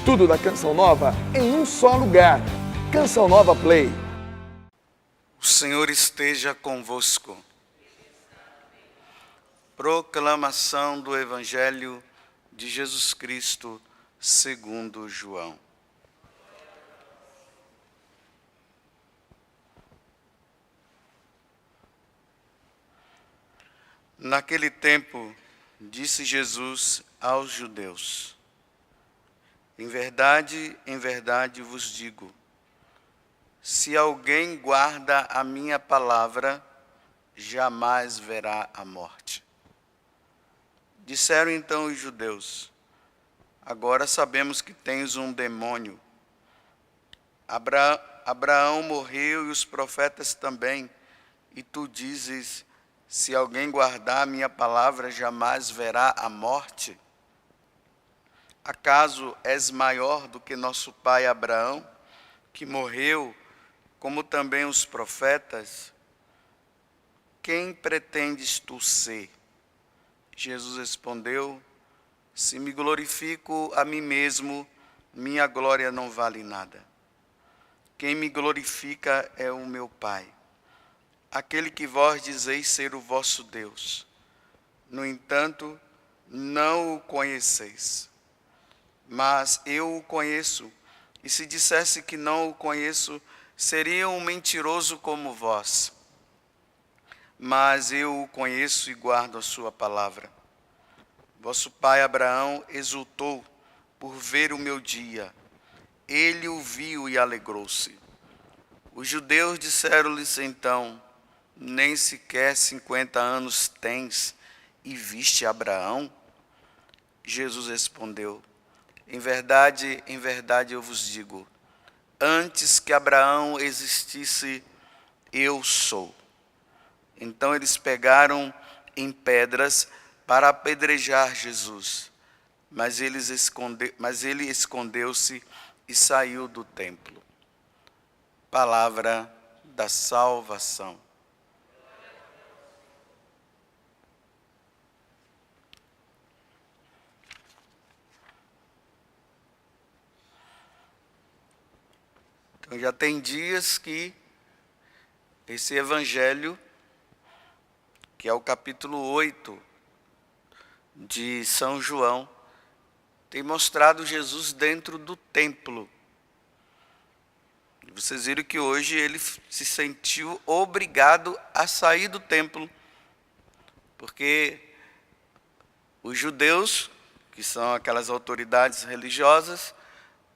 Tudo da Canção Nova em um só lugar. Canção Nova Play. O Senhor esteja convosco. Proclamação do Evangelho de Jesus Cristo segundo João. Naquele tempo, disse Jesus aos judeus: em verdade vos digo, se alguém guarda a minha palavra, jamais verá a morte. Disseram então os judeus: agora sabemos que tens um demônio. Abraão morreu e os profetas também, e tu dizes: se alguém guardar a minha palavra, jamais verá a morte? Acaso és maior do que nosso pai Abraão, que morreu, como também os profetas? Quem pretendes tu ser? Jesus respondeu: se me glorifico a mim mesmo, minha glória não vale nada. Quem me glorifica é o meu Pai, aquele que vós dizeis ser o vosso Deus. No entanto, não o conheceis. Mas eu o conheço, e se dissesse que não o conheço, seria um mentiroso como vós. Mas eu o conheço e guardo a sua palavra. Vosso pai Abraão exultou por ver o meu dia. Ele o viu e alegrou-se. Os judeus disseram-lhes então: nem sequer 50 anos tens e viste Abraão? Jesus respondeu: em verdade eu vos digo, antes que Abraão existisse, eu sou. Então eles pegaram em pedras para apedrejar Jesus, mas ele escondeu-se e saiu do templo. Palavra da salvação. Então já tem dias que esse evangelho, que é o capítulo 8 de São João, tem mostrado Jesus dentro do templo. Vocês viram que hoje ele se sentiu obrigado a sair do templo, porque os judeus, que são aquelas autoridades religiosas,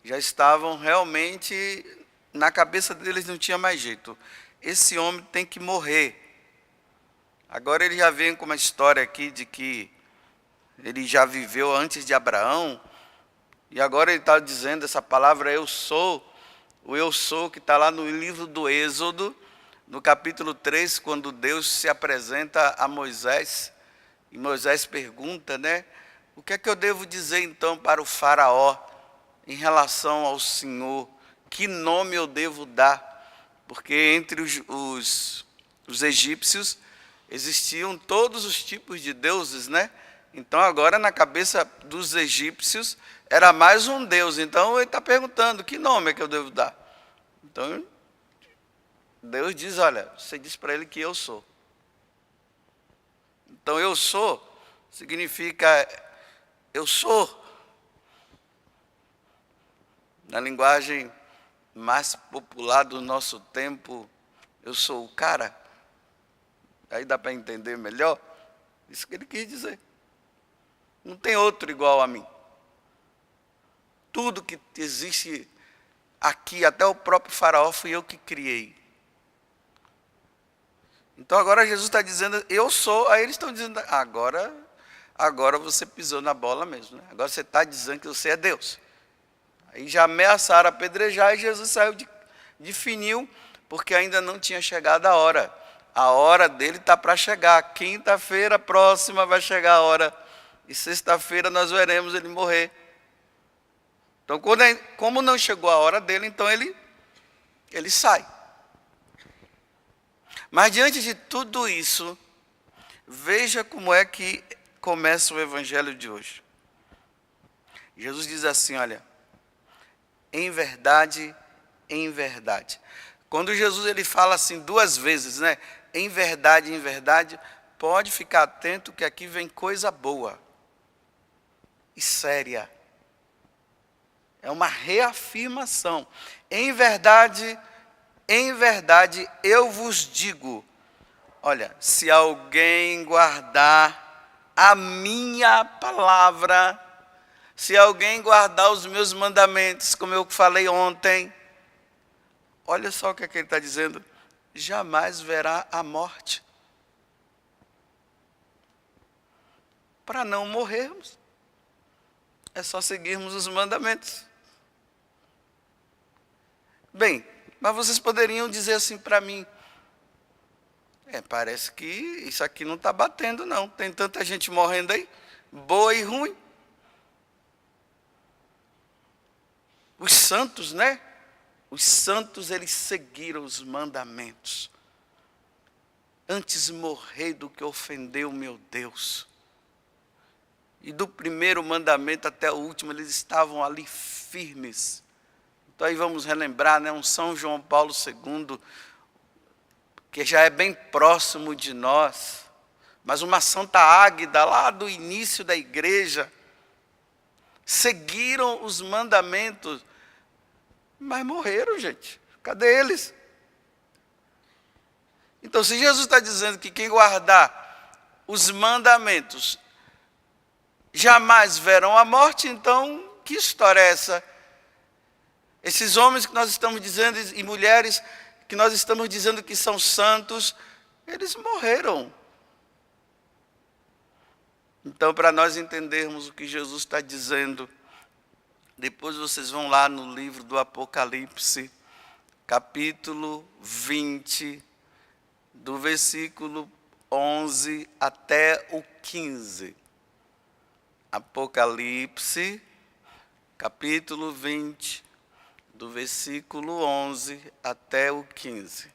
já estavam realmente, na cabeça deles não tinha mais jeito. Esse homem tem que morrer. Agora ele já vem com uma história aqui de que ele já viveu antes de Abraão, e agora ele está dizendo essa palavra eu sou, o eu sou que está lá no livro do Êxodo, no capítulo 3, quando Deus se apresenta a Moisés, e Moisés pergunta, né, o que é que eu devo dizer então para o faraó em relação ao Senhor? Que nome eu devo dar? Porque entre os egípcios existiam todos os tipos de deuses, né? Então agora na cabeça dos egípcios era mais um Deus. Então ele está perguntando, que nome é que eu devo dar? Então Deus diz, olha, você diz para ele que eu sou. Então eu sou significa eu sou. Na linguagem mais popular do nosso tempo, eu sou o cara. Aí dá para entender melhor. Isso que ele quis dizer. Não tem outro igual a mim. Tudo que existe aqui, até o próprio faraó, fui eu que criei. Então agora Jesus está dizendo, eu sou, aí eles estão dizendo, agora você pisou na bola mesmo, né? Agora você está dizendo que você é Deus. Aí já ameaçaram apedrejar e Jesus saiu de fininho, porque ainda não tinha chegado a hora. A hora dele está para chegar. Quinta-feira próxima vai chegar a hora. E sexta-feira nós veremos ele morrer. Então, como não chegou a hora dele, então ele sai. Mas diante de tudo isso, veja como é que começa o evangelho de hoje. Jesus diz assim, olha, em verdade, em verdade. Quando Jesus ele fala assim 2 vezes, né? Em verdade, pode ficar atento que aqui vem coisa boa e séria. É uma reafirmação. Em verdade, eu vos digo. Olha, se alguém guardar a minha palavra, se alguém guardar os meus mandamentos, como eu falei ontem, olha só o que ele está dizendo, jamais verá a morte. Para não morrermos, é só seguirmos os mandamentos. Bem, mas vocês poderiam dizer assim para mim, parece que isso aqui não está batendo não, tem tanta gente morrendo aí, boa e ruim. Os santos, né? Os santos, eles seguiram os mandamentos. Antes morrer do que ofender o meu Deus. E do primeiro mandamento até o último, eles estavam ali firmes. Então aí vamos relembrar, né? Um São João Paulo II, que já é bem próximo de nós. Mas uma Santa Águida, lá do início da igreja, seguiram os mandamentos, mas morreram, gente. Cadê eles? Então, se Jesus está dizendo que quem guardar os mandamentos jamais verão a morte, então, que história é essa? Esses homens que nós estamos dizendo, e mulheres que nós estamos dizendo que são santos, eles morreram. Então, para nós entendermos o que Jesus está dizendo, depois vocês vão lá no livro do Apocalipse, capítulo 20, do versículo 11 até o 15. Apocalipse, capítulo 20, do versículo 11 até o 15.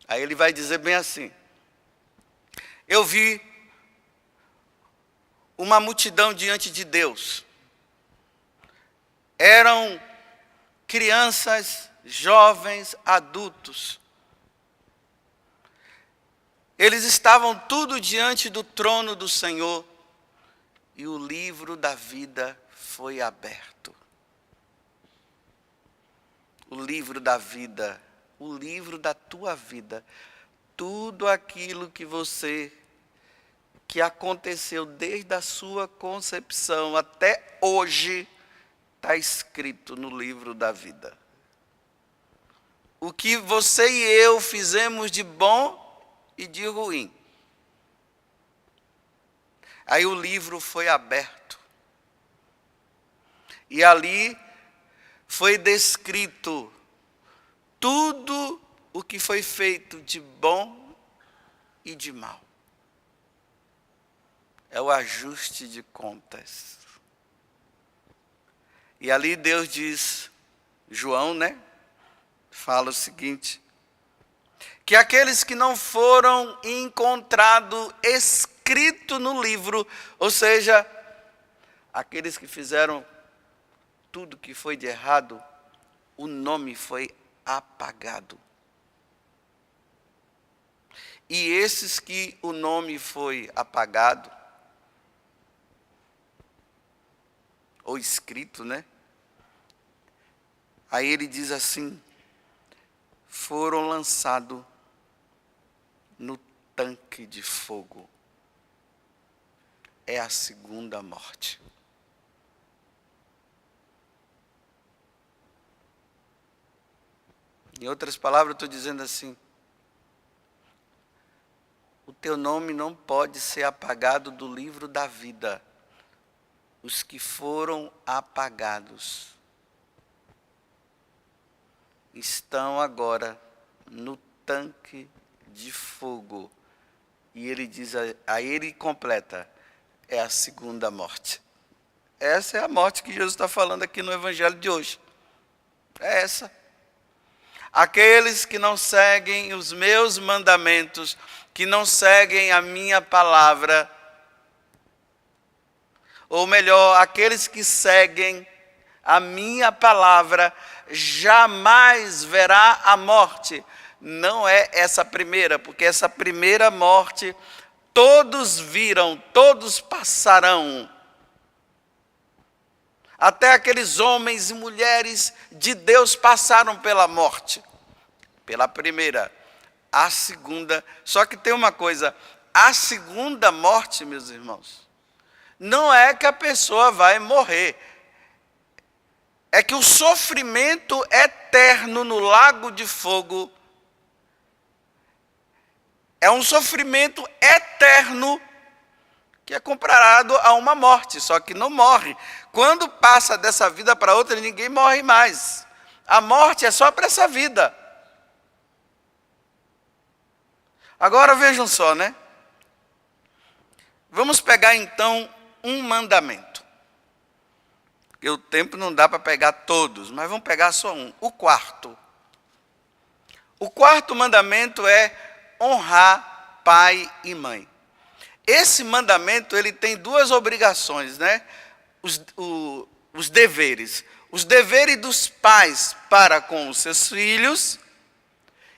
Aí ele vai dizer bem assim: eu vi uma multidão diante de Deus. Eram crianças, jovens, adultos. Eles estavam tudo diante do trono do Senhor e o livro da vida foi aberto. O livro da vida, o livro da tua vida, tudo aquilo que aconteceu desde a sua concepção até hoje, está escrito no livro da vida. O que você e eu fizemos de bom e de ruim. Aí o livro foi aberto. E ali foi descrito tudo o que foi feito de bom e de mal. É o ajuste de contas. E ali Deus diz, João, né? Fala o seguinte, que aqueles que não foram encontrados escrito no livro, ou seja, aqueles que fizeram tudo que foi de errado, o nome foi apagado. E esses que o nome foi apagado, ou escrito, né? Aí ele diz assim, foram lançados no tanque de fogo. É a segunda morte. Em outras palavras, eu estou dizendo assim, o teu nome não pode ser apagado do livro da vida. Os que foram apagados estão agora no tanque de fogo. E ele diz, aí ele completa, é a segunda morte. Essa é a morte que Jesus está falando aqui no Evangelho de hoje. É essa. Aqueles que não seguem os meus mandamentos, que não seguem a minha palavra, ou melhor, aqueles que seguem, a minha palavra jamais verá a morte. Não é essa primeira, porque essa primeira morte todos viram, todos passarão. Até aqueles homens e mulheres de Deus passaram pela morte. Pela primeira, a segunda. Só que tem uma coisa, a segunda morte, meus irmãos, não é que a pessoa vai morrer. É que o sofrimento eterno no lago de fogo é um sofrimento eterno que é comparado a uma morte, só que não morre. Quando passa dessa vida para outra, ninguém morre mais. A morte é só para essa vida. Agora vejam só, né? Vamos pegar então um mandamento. Porque o tempo não dá para pegar todos, mas vamos pegar só um, o quarto. O quarto mandamento é honrar pai e mãe. Esse mandamento, ele tem duas obrigações, né? Os deveres. Os deveres dos pais para com os seus filhos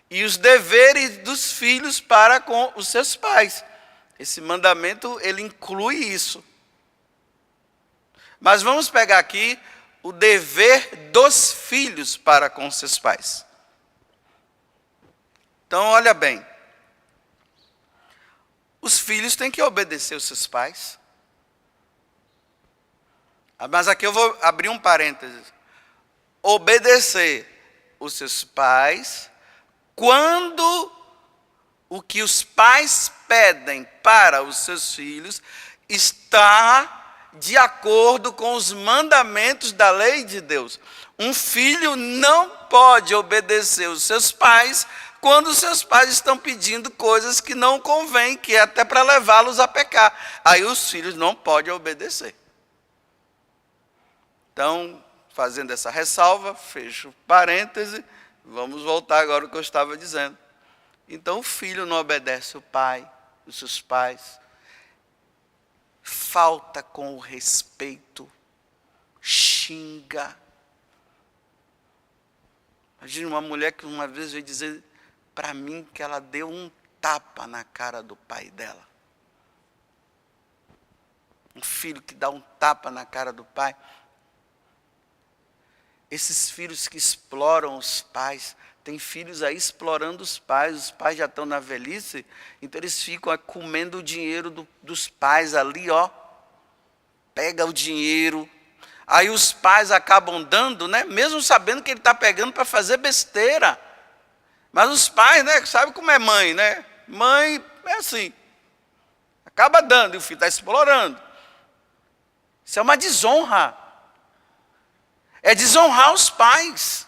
e os deveres dos filhos para com os seus pais. Esse mandamento, ele inclui isso. Mas vamos pegar aqui o dever dos filhos para com os seus pais. Então, olha bem. Os filhos têm que obedecer os seus pais. Mas aqui eu vou abrir um parênteses. Obedecer os seus pais quando o que os pais pedem para os seus filhos está de acordo com os mandamentos da lei de Deus. Um filho não pode obedecer os seus pais quando os seus pais estão pedindo coisas que não convém, que é até para levá-los a pecar. Aí os filhos não podem obedecer. Então, fazendo essa ressalva, fecho parêntese, vamos voltar agora ao que eu estava dizendo. Então, o filho não obedece o pai, os seus pais, falta com o respeito, xinga. Imagina uma mulher que uma vez veio dizer para mim que ela deu um tapa na cara do pai dela. Um filho que dá um tapa na cara do pai. Esses filhos que exploram os pais, tem filhos aí explorando os pais já estão na velhice, então eles ficam comendo o dinheiro dos pais ali, ó. Pega o dinheiro, aí os pais acabam dando, né? Mesmo sabendo que ele está pegando para fazer besteira. Mas os pais, né? Sabe como é mãe, né? Mãe é assim. Acaba dando e o filho está explorando. Isso é uma desonra. É desonrar os pais.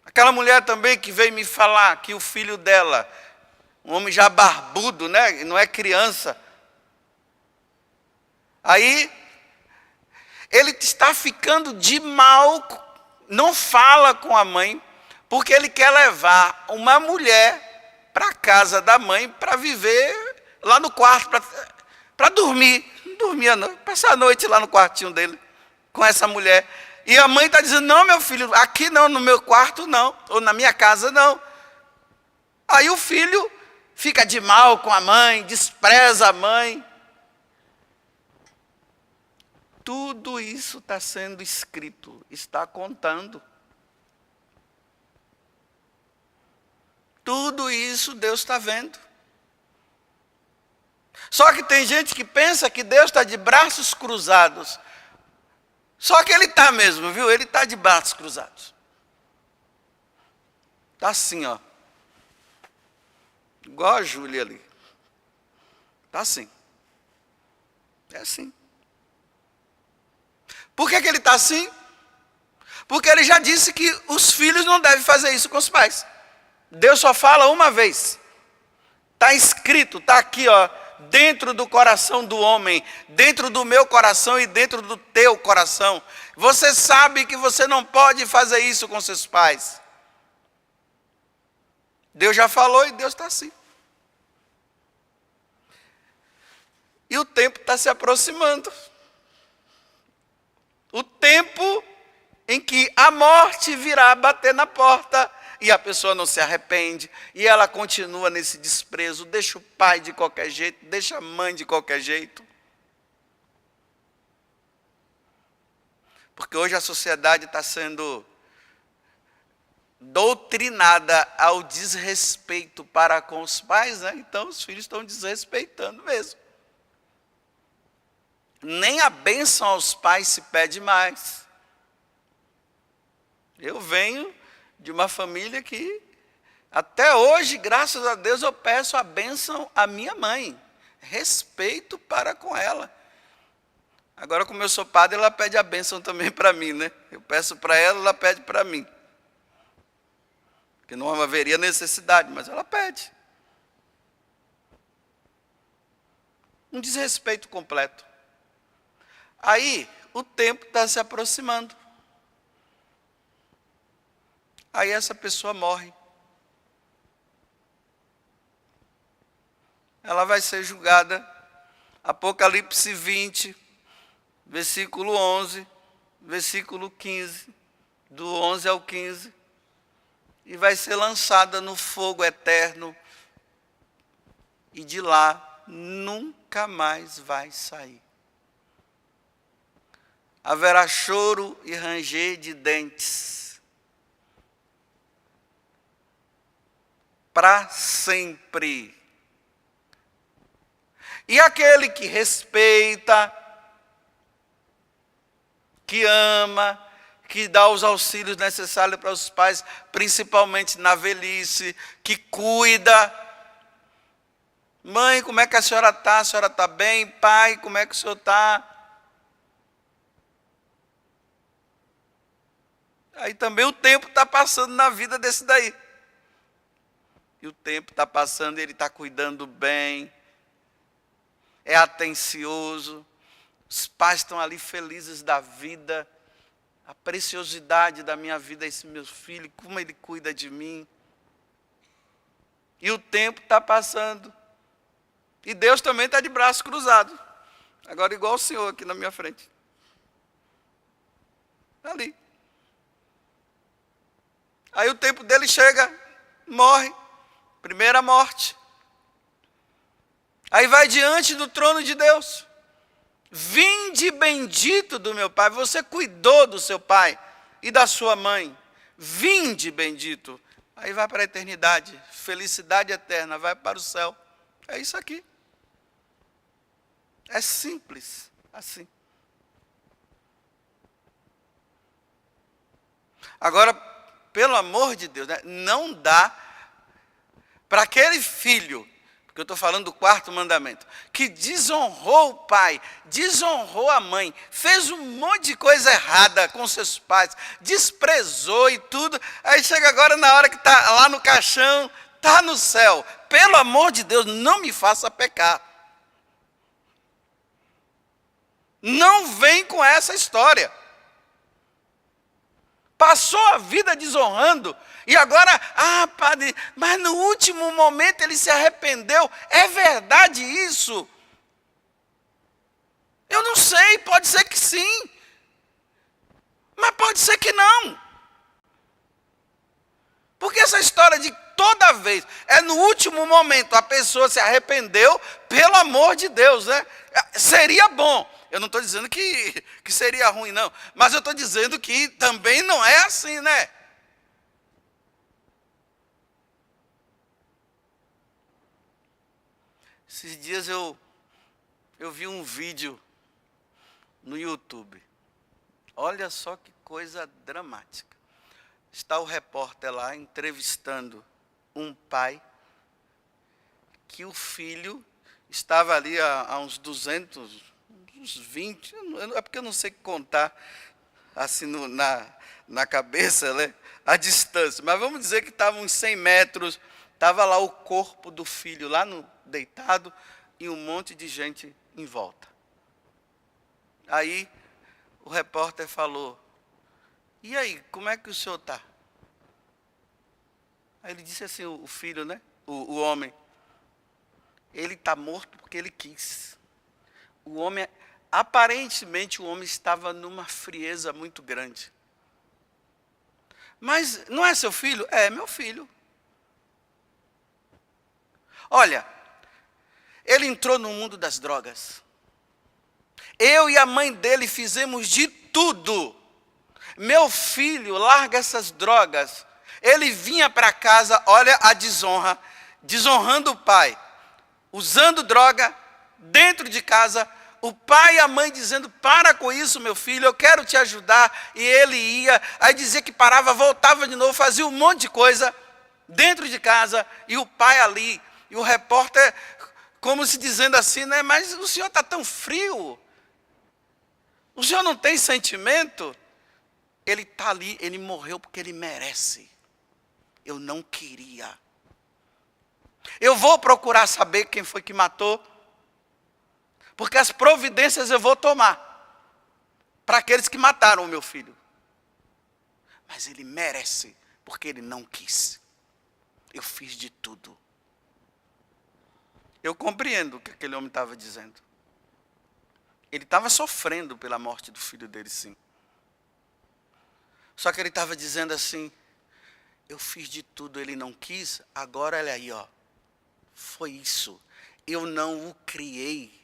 Aquela mulher também que veio me falar que o filho dela, um homem já barbudo, né? Não é criança. Aí, ele está ficando de mal, não fala com a mãe, porque ele quer levar uma mulher para a casa da mãe para viver lá no quarto, para dormir. Dormir à noite, passar a noite lá no quartinho dele com essa mulher. E a mãe está dizendo, não, meu filho, aqui não, no meu quarto não, ou na minha casa não. Aí o filho fica de mal com a mãe, despreza a mãe. Tudo isso está sendo escrito, está contando. Tudo isso Deus está vendo. Só que tem gente que pensa que Deus está de braços cruzados. Só que Ele está mesmo, viu? Ele está de braços cruzados. Está assim, ó. Igual a Júlia ali. Está assim. É assim. Por que Ele está assim? Porque Ele já disse que os filhos não devem fazer isso com os pais. Deus só fala uma vez. Está escrito, está aqui, ó. Dentro do coração do homem, dentro do meu coração e dentro do teu coração. Você sabe que você não pode fazer isso com seus pais. Deus já falou e Deus está assim. E o tempo está se aproximando. O tempo em que a morte virá bater na porta e a pessoa não se arrepende, e ela continua nesse desprezo, deixa o pai de qualquer jeito, deixa a mãe de qualquer jeito. Porque hoje a sociedade está sendo doutrinada ao desrespeito para com os pais, né? Então os filhos estão desrespeitando mesmo. Nem a bênção aos pais se pede mais. Eu venho de uma família que, até hoje, graças a Deus, eu peço a bênção à minha mãe. Respeito para com ela. Agora, como eu sou padre, ela pede a bênção também para mim, né? Eu peço para ela, ela pede para mim. Porque não haveria necessidade, mas ela pede. Um desrespeito completo. Aí, o tempo está se aproximando. Aí essa pessoa morre. Ela vai ser julgada. Apocalipse 20, versículo 11, versículo 15, do 11 ao 15. E vai ser lançada no fogo eterno. E de lá nunca mais vai sair. Haverá choro e ranger de dentes. Para sempre. E aquele que respeita, que ama, que dá os auxílios necessários para os pais, principalmente na velhice, que cuida. Mãe, como é que a senhora está? A senhora está bem? Pai, como é que o senhor está? Aí também o tempo está passando na vida desse daí. E o tempo está passando e ele está cuidando bem, é atencioso, os pais estão ali felizes da vida, a preciosidade da minha vida é esse meu filho, como ele cuida de mim. E o tempo está passando. E Deus também está de braço cruzado. Agora igual o Senhor aqui na minha frente. Ali. Aí o tempo dele chega, morre. Primeira morte. Aí vai diante do trono de Deus. Vinde bendito do meu Pai. Você cuidou do seu pai e da sua mãe. Vinde bendito. Aí vai para a eternidade. Felicidade eterna. Vai para o céu. É isso aqui. É simples. Assim. Agora, pelo amor de Deus, né? Não dá para aquele filho, porque eu estou falando do quarto mandamento, que desonrou o pai, desonrou a mãe, fez um monte de coisa errada com seus pais, desprezou e tudo, aí chega agora na hora que está lá no caixão, está no céu. Pelo amor de Deus, não me faça pecar. Não vem com essa história. Passou a vida desonrando, e agora, padre, mas no último momento ele se arrependeu. É verdade isso? Eu não sei, pode ser que sim, mas pode ser que não. Porque essa história de toda vez, é no último momento, a pessoa se arrependeu, pelo amor de Deus, né? Seria bom. Eu não estou dizendo que seria ruim, não. Mas eu estou dizendo que também não é assim, né? Esses dias eu vi um vídeo no YouTube. Olha só que coisa dramática. Está o repórter lá entrevistando um pai que o filho estava ali há uns 200, uns 20, é porque eu não sei contar assim na cabeça, né, a distância, mas vamos dizer que estava uns 100 metros, estava lá o corpo do filho lá deitado e um monte de gente em volta. Aí o repórter falou: e aí, como é que o senhor está? Aí ele disse assim, o filho, né, o homem, ele está morto porque ele quis. O homem, aparentemente o homem estava numa frieza muito grande. Mas não é seu filho? É meu filho. Olha, ele entrou no mundo das drogas. Eu e a mãe dele fizemos de tudo. Meu filho, larga essas drogas. Ele vinha para casa, olha a desonra, desonrando o pai, usando droga dentro de casa. O pai e a mãe dizendo, para com isso, meu filho, eu quero te ajudar. E ele ia, aí dizia que parava, voltava de novo, fazia um monte de coisa dentro de casa. E o pai ali, e o repórter, como se dizendo assim, né? Mas o senhor está tão frio. O senhor não tem sentimento? Ele está ali, ele morreu porque ele merece. Eu não queria. Eu vou procurar saber quem foi que matou, porque as providências eu vou tomar para aqueles que mataram o meu filho. Mas ele merece, porque ele não quis. Eu fiz de tudo. Eu compreendo o que aquele homem estava dizendo. Ele estava sofrendo pela morte do filho dele, sim. Só que ele estava dizendo assim, eu fiz de tudo, ele não quis, agora olha aí, ó. Foi isso. Eu não o criei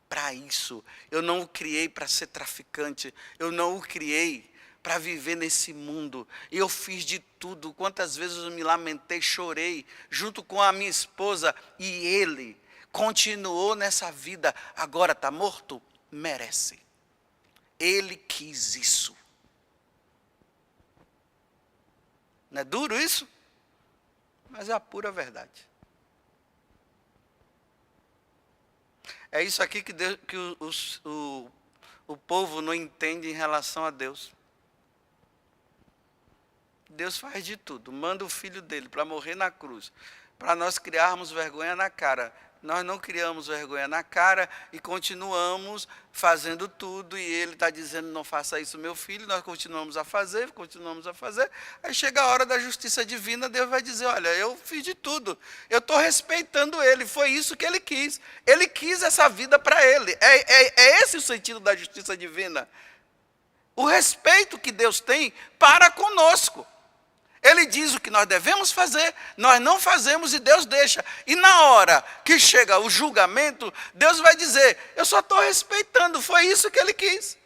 para isso. Eu não o criei para ser traficante. Eu não o criei para viver nesse mundo. Eu fiz de tudo. Quantas vezes eu me lamentei, chorei, junto com a minha esposa, e ele continuou nessa vida. Agora está morto? Merece. Ele quis isso. Não é duro isso? Mas é a pura verdade. É isso aqui que o povo não entende em relação a Deus. Deus faz de tudo. Manda o filho dele para morrer na cruz. Para nós criarmos vergonha na cara. Nós não criamos vergonha na cara e continuamos fazendo tudo. E ele está dizendo, não faça isso, meu filho. Nós continuamos a fazer. Aí chega a hora da justiça divina, Deus vai dizer, olha, eu fiz de tudo. Eu estou respeitando ele. Foi isso que ele quis. Ele quis essa vida para ele. É esse o sentido da justiça divina. O respeito que Deus tem para conosco. Ele diz o que nós devemos fazer, nós não fazemos e Deus deixa. E na hora que chega o julgamento, Deus vai dizer, eu só estou respeitando, foi isso que ele quis.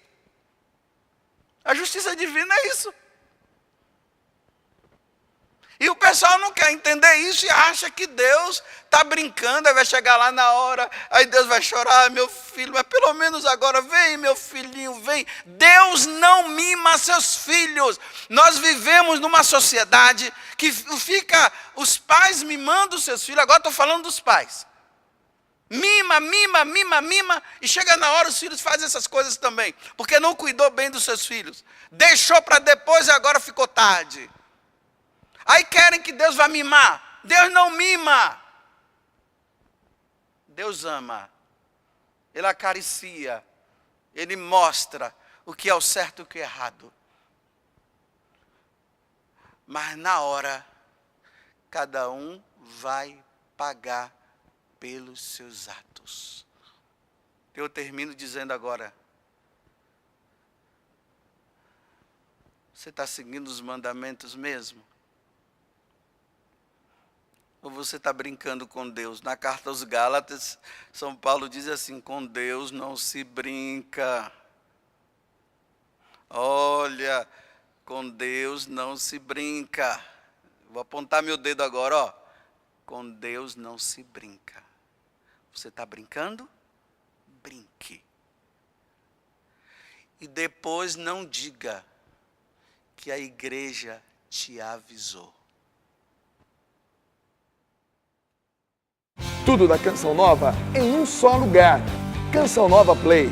A justiça divina é isso. E o pessoal não quer entender isso e acha que Deus está brincando, aí vai chegar lá na hora, aí Deus vai chorar, meu filho, mas pelo menos agora, vem meu filhinho, vem. Deus não mima seus filhos. Nós vivemos numa sociedade que fica os pais mimando seus filhos, agora estou falando dos pais. Mima, e chega na hora os filhos fazem essas coisas também, porque não cuidou bem dos seus filhos. Deixou para depois e agora ficou tarde. Aí querem que Deus vá mimar. Deus não mima. Deus ama. Ele acaricia. Ele mostra o que é o certo e o que é errado. Mas na hora, cada um vai pagar pelos seus atos. Eu termino dizendo agora. Você está seguindo os mandamentos mesmo? Ou você está brincando com Deus? Na carta aos Gálatas, São Paulo diz assim, com Deus não se brinca. Olha, com Deus não se brinca. Vou apontar meu dedo agora, ó. Com Deus não se brinca. Você está brincando? Brinque. E depois não diga que a igreja te avisou. Tudo da Canção Nova em um só lugar. Canção Nova Play.